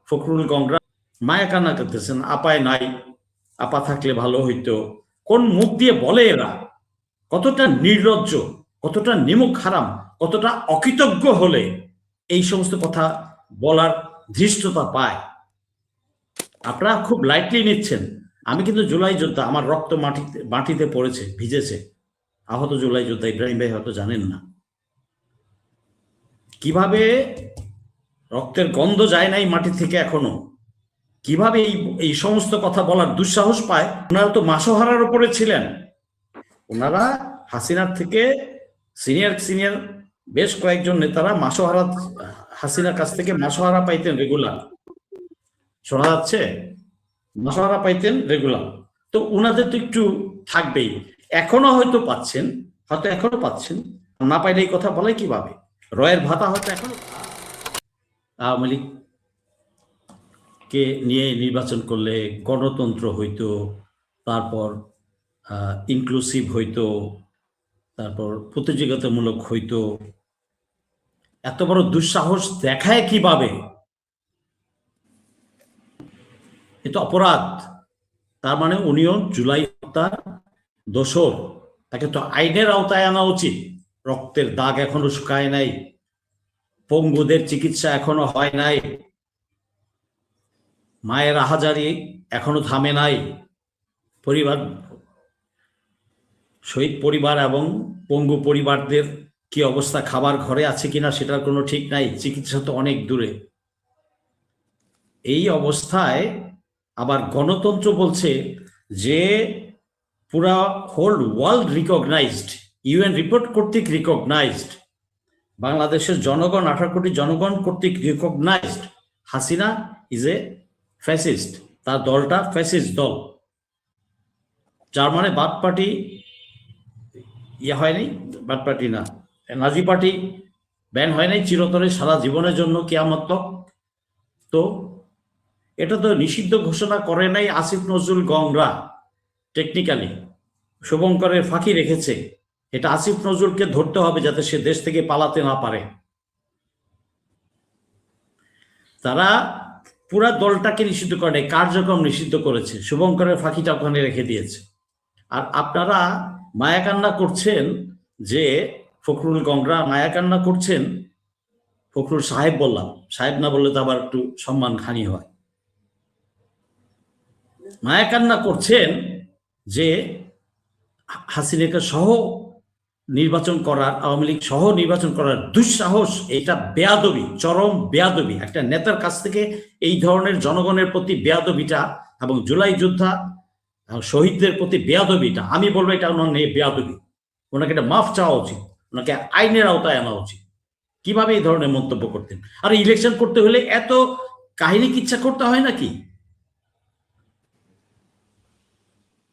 ফখরুল গংরা মায়া কান্না করতেছেন, আপায় নাই, আপা থাকলে ভালো হইতো। কোন মুখ দিয়ে বলে এরা? কতটা নির্লজ্জ, কতটা নিমুখ হারাম, কতটা অকৃতজ্ঞ হলে এই সমস্ত কথা বলার ধৃষ্টতা পায়? আপনারা খুব লাইটলি নিচ্ছেন। আমি কিন্তু জুলাই যোদ্ধা, আমার রক্ত মাটিতে পড়েছে, ভিজেছে। আহত জুলাই যোদ্ধা ইব্রাহিম ভাই হয়তো জানেন না কিভাবে রক্তের গন্ধ যায় নাই মাটি থেকে এখনো, কিভাবে এই সমস্ত কথা বলার দুঃসাহস পায়। ওনারা তো মাসোহারার উপরে ছিলেন, ওনারা হাসিনার থেকে সিনিয়র বেশ কয়েকজন নেতারা হাসিনার কাছ থেকে মাসোহারা পাইতেন রেগুলার, শোনা যাচ্ছে, মাসোহারা পাইতেন রেগুলার। তো ওনাদের তো একটু থাকবেই, এখনো হয়তো পাচ্ছেন, না পাইলে এই কথা বলে কিভাবে? রয়ের ভাতা হয়তো এখনো আওয়ামী লীগ কে নিয়ে নির্বাচন করলে গণতন্ত্র হইতো, তারপর ইনক্লুসিভ হইতো, তারপর প্রতিযোগিতামূলক হইতো। এত বড় দুঃসাহস দেখায় কিভাবে? এ তো অপরাধ। তার মানে উনিও জুলাই হত্যার দোষর, তাকে তো আইনের আওতায় আনা উচিত। রক্তের দাগ এখনো শুকায় নাই, পঙ্গুদের চিকিৎসা এখনো হয় নাই, মায়ের আহাজারি এখনো থামে নাই, শহীদ পরিবার এবং পঙ্গু পরিবারদের কি অবস্থা, খাবার ঘরে আছে কিনা সেটার কোনো ঠিক নাই, চিকিৎসা তো অনেক দূরে। এই অবস্থায় আবার গণতন্ত্র বলছে যে পুরা whole world recognised, UN report কর্তৃক রিকগনাইজড, বাংলাদেশের জনগণ 18 কোটি জনগণ কর্তৃক recognised Hasina is a fascist, তার দলটা ফ্যাসিস্ট দল। যার মানে বাদ পার্টি হয়নি, বাদ পার্টি না, নাজি পার্টি ব্যান হয় নাই চিরতরে, সারা জীবনের জন্য কিয়ামত। তো এটা তো নিষিদ্ধ ঘোষণা করে নাই আসিফ নজরুল গংরা, টেকনিক্যালি শুভঙ্করের ফাঁকি রেখেছে। এটা আসিফ নজরুলকে ধরতে হবে যাতে সে দেশ থেকে পালাতে না পারে। তারা পুরা দলটাকে নিষিদ্ধ করে নাই, কার্যক্রম নিষিদ্ধ করেছে, শুভঙ্করের ফাঁকিটা ওখানে রেখে দিয়েছে। আর আপনারা মায়াকান্না করছেন যে ফখরুল গংরা মায়াকান্না করছেন, ফখরুল সাহেব বললাম, সাহেব না বললে তো আবার একটু সম্মানহানি হয়। মায়াকান্না করছেন যে হাসিনাকে সহ নির্বাচন করার, আওয়ামী লীগ সহ নির্বাচন করার দুঃসাহস, এটা বেয়াদবি, চরম বেয়াদবি। একটা নেতার কাছ থেকে এই ধরনের জনগণের প্রতি বেয়াদবিটা এবং জুলাই যোদ্ধা শহীদদের প্রতি বেয়াদবিটা, আমি বলবো এটা ওনার নেই বেয়াদবি। ওনাকে এটা মাফ চাওয়া উচিত, ওনাকে আইনের আওতায় আনা উচিত। কিভাবে এই ধরনের মন্তব্য করতেন? আর ইলেকশন করতে হলে এত কাহিনী কিচ্ছা করতে হয় নাকি?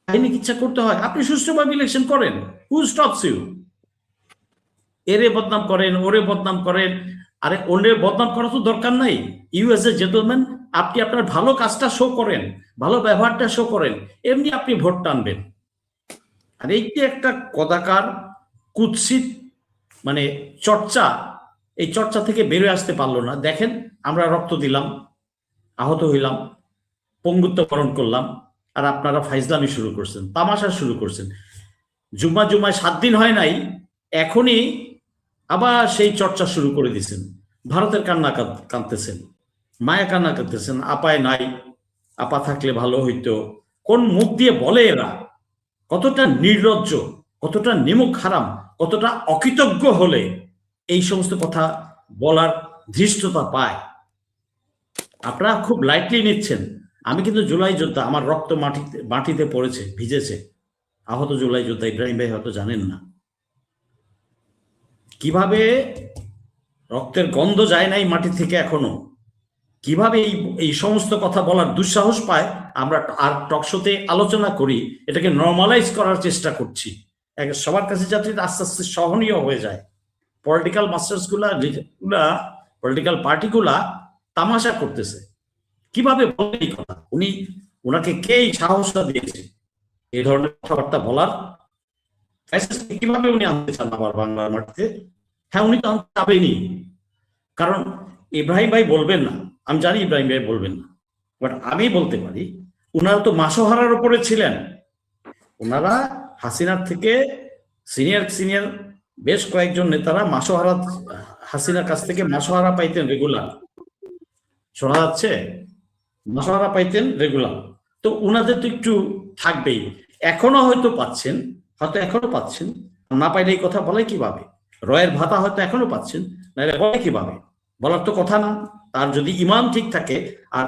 কাহিনী কিচ্ছা করতে হয়? আপনি সুষ্ঠুভাবে ইলেকশন করেন, হু স্টপস ইউ? এরে বদনাম করেন, ওরে বদনাম করেন। আরে ওরে বদনাম করা তো দরকার নাই। ইউ এজ এ জেন্টলম্যান আপনি আপনার ভালো কাজটা শো করেন, ভালো ব্যবহারটা শো করেন, এমনি আপনি ভোট টানবেন। আর এই যে একটা কদাকার কুৎসিত মানে চর্চা, এই চর্চা থেকে বেরোয় আসতে পারলো না। দেখেন, আমরা রক্ত দিলাম, আহত হইলাম, পঙ্গুত্ব বরণ করলাম, আর আপনারা ফাইজলামি শুরু করছেন, তামাশা শুরু করছেন। জুম্মায় 7 দিন হয় নাই, এখনই আবার সেই চর্চা শুরু করে দিচ্ছেন। ভারতের কান্না কাঁদতেছেন, মায়া কান্না কাঁদতেছেন, আপায় নাই, আপা থাকলে ভালো হইতো। কোন মুখ দিয়ে বলে এরা? কতটা নির্লজ্জ, কতটা নিমুখ হারাম, কতটা অকৃতজ্ঞ হলে এই সমস্ত কথা বলার ধৃষ্টতা পায়? আপনারা খুব লাইটলি নিচ্ছেন। আমি কিন্তু জুলাই যোদ্ধা, আমার রক্ত মাটিতে পড়েছে, ভিজেছে। আহত জুলাই যোদ্ধা ইব্রাহিম ভাই হয়তো জানেন না কিভাবে রক্তের গন্ধ যায় নাই মাটি থেকে এখনো, কিভাবে এই সমস্ত কথা বলার দুঃসাহস পায়। আমরা আর টকশোতে আলোচনা করি, এটাকে নর্মালাইজ করার চেষ্টা করছি সবার কাছে, যাতে আস্তে আস্তে সহনীয় হয়ে যায়। পলিটিক্যাল মাস্টার্স গুলা, পলিটিক্যাল পার্টিগুলা তামাশা করতেছে। কিভাবে বলে এই কথা? ওনাকে কে সাহসটা দিয়েছে এই ধরনের কথাবার্তা বলার? কিভাবে উনি আনতে চান আবার বাংলার মাটিতে? হ্যাঁ, উনি তো আনতে যাবেনি, কারণ ইব্রাহিম ভাই বলবেন না আমি জানি ইব্রাহিম ভাই বলবেন না, বাট আমি বলতে পারি ওনারা তো মাসোহারার উপরে ছিলেন। ওনারা হাসিনার থেকে সিনিয়র বেশ কয়েকজন নেতারা মাসোহারা, হাসিনার কাছ থেকে মাসোহারা পাইতেন রেগুলার, শোনা যাচ্ছে, মাসোহারা পাইতেন রেগুলার। তো ওনাদের তো একটু থাকবেই, এখনো হয়তো পাচ্ছেন, এখনো পাচ্ছেন, না পাইলে এই কথা বলে কিভাবে? রয়ের ভাতা হয়তো এখনো পাচ্ছেন, নাহলে বলে কিভাবে? বলার তো কথা না। তার যদি ইমান ঠিক থাকে আর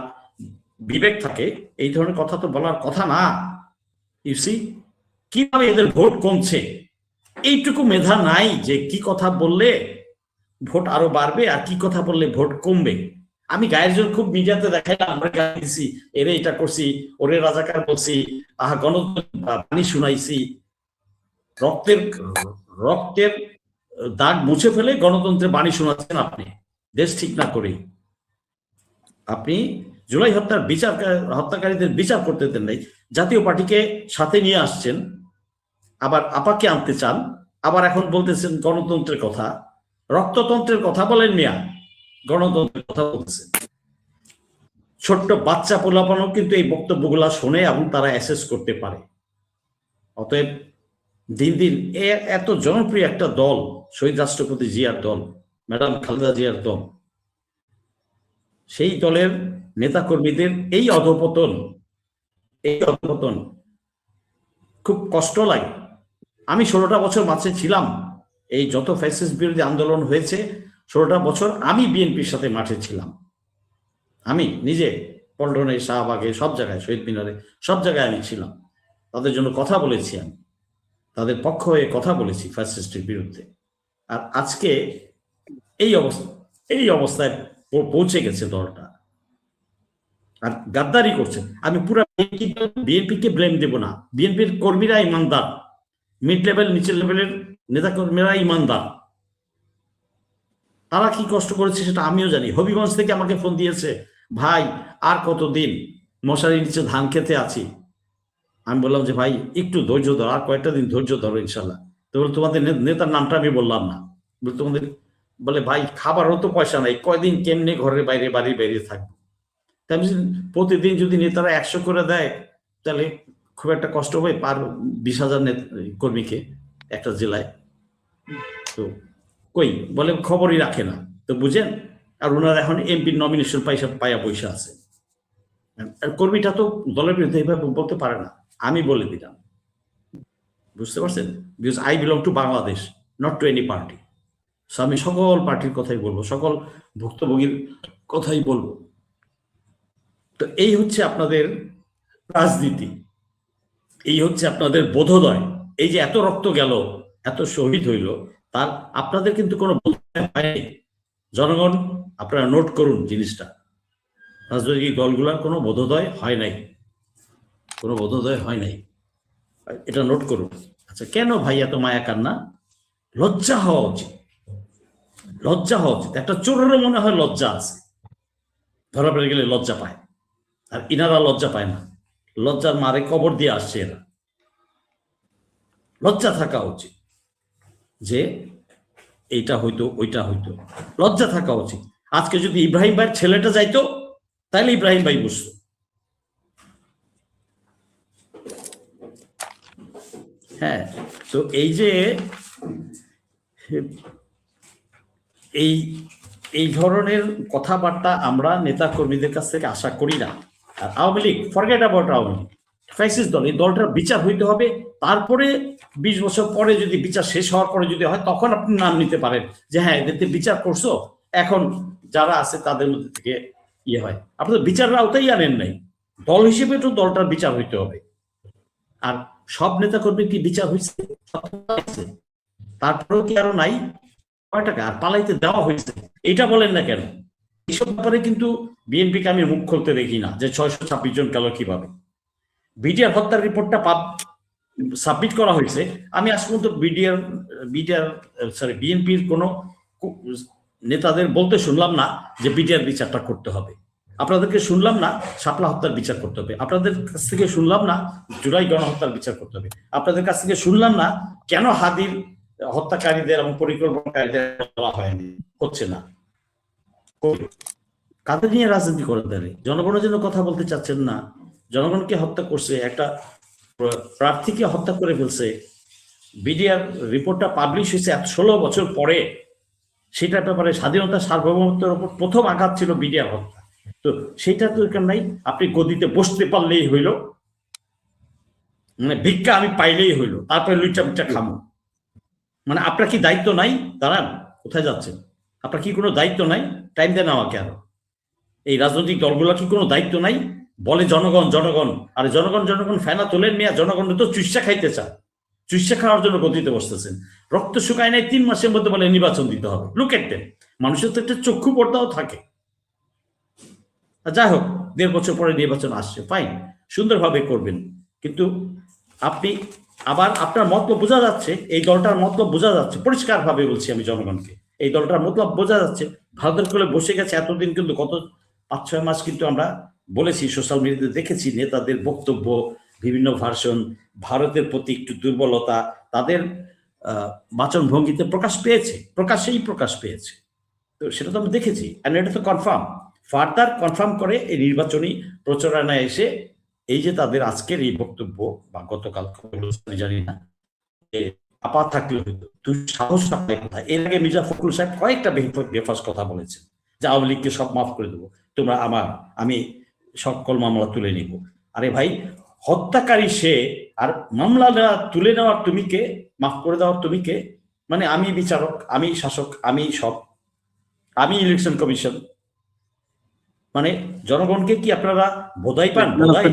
বিবেক থাকে, এই ধরনের কথা তো বলার কথা না। ইউসি কিভাবে এদের ভোট কমছে, এইটুকু মেধা নাই যে কি কথা বললে ভোট আরো বাড়বে আর কি কথা বললে ভোট কমবে। আমি গায়ের জোর খুব মিডিয়াতে দেখাইলাম, আমরা গায়ে দিছি, এরে এটা করছি, ওরে রাজাকার বলছি, গণতন্ত্র শুনাইছি, রক্তের রক্তের দাগ মুছে ফেলে গণতন্ত্রের বাণী শোনাচ্ছেন আপনি, দেশ ঠিক না করে। আপনি জুলাই হত্যাকারীদের বিচার করতে দেন নাই, জাতীয় পার্টিকে সাথে নিয়ে আসছেন, আবার আপাকে আনতে চান, আবার এখন বলতেছেন গণতন্ত্রের কথা। রক্ততন্ত্রের কথা বলেন মিয়া, গণতন্ত্রের কথা বলতেছেন। ছোট্ট বাচ্চা পোলাপানও কিন্তু এই বক্তব্যগুলা শোনে এবং তারা অ্যাসেস করতে পারে। অতএব দিন দিন এত জনপ্রিয় একটা দল, শহীদ রাষ্ট্রপতি জিয়ার দল, ম্যাডাম খালেদা জিয়ার দল, সেই দলের নেতাকর্মীদের এই অধপতন খুব কষ্ট লাগে। আমি 16টা বছর মাঝে ছিলাম, এই যত ফ্যাসিস্ট বিরোধী আন্দোলন হয়েছে 16টা বছর আমি বিএনপির সাথে মাঠে ছিলাম। আমি নিজে পল্টনে, শাহবাগে, সব জায়গায়, শহীদ মিনারে, সব জায়গায় আমি ছিলাম। তাদের জন্য কথা বলেছি, আমি তাদের পক্ষ হয়ে কথা বলেছি ফ্যাসিস্টের বিরুদ্ধে। আর আজকে এই অবস্থায় পৌঁছে গেছে দলটা, আর গাদ্দারি করছে। আমি পুরো বিএনপিকে ব্লেম দেব না, বিএনপির কর্মীরা ইমানদার, মিড লেভেল নিচের লেভেলের নেতা কর্মীরা ইমানদার। তারা কি কষ্ট করেছে সেটা আমিও জানি। হবিগঞ্জ থেকে আমাকে ফোন দিয়েছে, ভাই আর কতদিন মশারির নিচে ধান খেতে আছি। আমি বললাম যে ভাই একটু ধৈর্য ধরো, আর কয়েকটা দিন ধৈর্য ধরো ইনশাল্লাহ। তো বলে তোমাদের নেতার নামটা আমি বললাম না, তোমাদের বলে ভাই খাবারও তো পয়সা নাই, কয়দিন কেমনে ঘরের বাইরে বাড়ির বাইরে থাকবো। তাই প্রতিদিন যদি নেতারা 100 করে দেয় তাহলে খুব একটা কষ্ট হবে পার 20,000 কর্মীকে একটা জেলায়। তো কই বলে খবরই রাখে না, তো বুঝেন। আর ওনার এখন এমপির নমিনেশন পাইয়া পয়সা আছে। কর্মীটা তো দলের বিরুদ্ধে এইভাবে বলতে পারে না, আমি বলে দিলাম, বুঝতে পারছেন? Because I belong to Bangladesh, not to any party. So আমি সকল পার্টির কথাই বলবো, সকল ভুক্তভোগীর কথাই বলবো। তো এই হচ্ছে আপনাদের রাজনীতি, এই হচ্ছে আপনাদের বোধোদয়। এই যে এত রক্ত গেল, এত শহীদ হইল, তার আপনাদের কিন্তু কোনো বোধোদয় হয়নি। জনগণ আপনারা নোট করুন জিনিসটা, রাজনৈতিক দলগুলোর কোনো বোধোদয় হয় নাই, কোনো বোধোদয় হয় নাই, এটা নোট করুন। আচ্ছা, কেন ভাই এত মায়া কান্না? লজ্জা হওয়া উচিত, লজ্জা হওয়া উচিত। একটা চোরেরও মনে হয় লজ্জা আছে, ধরা পড়ে গেলে লজ্জা পায়, আর ইনারা লজ্জা পায় না, লজ্জার মারে কবর দিয়ে আসছে এরা। লজ্জা থাকা উচিত যে এইটা হইতো ওইটা হইতো, লজ্জা থাকা উচিত। আজকে যদি ইব্রাহিম ভাইয়ের ছেলেটা যাইতো তাহলে ইব্রাহিম ভাই বুঝতো। হ্যাঁ, তো এই যে এই ধরনের কথাবার্তা আমরা নেতা কর্মীদের কাছ থেকে আশা করি না। আর Awami League, forget about Awami League, fascist দল, এই দলটার বিচার হইতে হবে। তারপরে 20 বছর পরে যদি বিচার শেষ হওয়ার পরে যদি হয়, তখন আপনি নাম নিতে পারেন যে হ্যাঁ এদেরকে বিচার করছো, এখন যারা আছে তাদের মধ্যে থেকে ইয়ে হয়। আপনাদের বিচারের আওতাই আনেন নাই, দল হিসেবে তো দলটার বিচার হইতে হবে। আর সব নেতা কর্মীর কি বিচার হয়েছে? তারপরেও কি আরো নাই? কয় টাকা আর পালাইতে দেওয়া হয়েছে, এটা বলেন না কেন? এইসব ব্যাপারে কিন্তু বিএনপিকে আমি মুখ খুলতে দেখি না, যে 626 জন গেল কিভাবে। বিডিআর হত্যার রিপোর্টটা সাবমিট করা হয়েছে, আমি আজ পর্যন্ত বিএনপির কোনো নেতাদের বলতে শুনলাম না যে বিডিআর বিচারটা করতে হবে। আপনাদেরকে শুনলাম না শাপলা হত্যার বিচার করতে হবে, আপনাদের কাছ থেকে শুনলাম না জুলাই গণহত্যার বিচার করতে হবে, আপনাদের কাছ থেকে শুনলাম না কেন হাদির হত্যাকারীদের এবং পরিকল্পনাকারীদের বলা হয়নি, হচ্ছে না। কাদের নিয়ে রাজনীতি করে তাহলে? জনগণের জন্য কথা বলতে চাচ্ছেন না? জনগণকে হত্যা করছে, একটা প্রার্থীকে হত্যা করে ফেলছে, বিডিআর রিপোর্টটা পাবলিশ হয়েছে 16 বছর পরে, সেটার ব্যাপারে স্বাধীনতা সার্বভৌমত্বের উপর প্রথম আঘাত ছিল বিডিআর হত্যা। তো সেটা তো দরকার নাই, আপনি গদিতে বসতে পারলেই হইল, মানে ভিক্ষা আমি পাইলেই হইল, তারপরে লুইটা মুচা খামো। মানে আপনার কি দায়িত্ব নাই? দাঁড়ান, কোথায় যাচ্ছেন? আপনার কি কোনো দায়িত্ব নাই? টাইম দেন আমাকে আরো। এই রাজনৈতিক দলগুলো কি কোনো দায়িত্ব নাই? বলে জনগণ জনগণ, আরে জনগণ জনগণ ফেনা তোলেন মিয়া, জনগণ তো চুইসা খাইতে চায়, চুইসা খাওয়ার জন্য গতিতে বসতেছেন। রক্ত শুকায় নাই 3 মাসের মধ্যে বলে নির্বাচন দিতে হবে। Look at them. মানুষের তো একটা চক্ষু পর্দাও থাকে। যাই হোক, 1.5 বছর পরে নির্বাচন আসছে, ফাইন, সুন্দরভাবে করবেন। কিন্তু আপনি আবার আপনার মতলব বোঝা যাচ্ছে, এই দলটার মতলব বোঝা যাচ্ছে, পরিষ্কারভাবে বলছি আমি জনগণকে, এই দলটার মতলব বোঝা যাচ্ছে। ভারতের কোলে বসে গেছে এতদিন, কিন্তু গত 5-6 মাস কিন্তু আমরা বলেছি, সোশ্যাল মিডিয়াতে দেখেছি নেতাদের বক্তব্য, বিভিন্ন ভার্সন, ভারতের প্রতি একটু দুর্বলতা তাদের বাচন ভঙ্গিতে প্রকাশেই প্রকাশ পেয়েছে। তো সেটা তো আমরা দেখেছি, এটা তো কনফার্ম, ফার্দার কনফার্ম করে এই নির্বাচনী প্রচারণায় এসে এই যে তাদের আজকের এই বক্তব্য বা গতকাল জানি না, আপা থাকলে হইতো, তুই সাহস পায় কোথায়? এর আগে মির্জা ফখরুল সাহেব কয়েকটা বেফাস কথা বলেছেন যে আওয়ামী লীগকে সব মাফ করে দেবো, তোমরা আমি সকল মামলা তুলে নিব। আরে ভাই, হত্যাকারী সে, আর মামলা তুলে নেওয়ার তুমি কে? মাফ করে দেওয়ার তুমি কে? মানে আমি বিচারক, আমি শাসক, আমি সব, আমি ইলেকশন কমিশন, মানে জনগণকে কি আপনারা বোধাই পান? বোধাই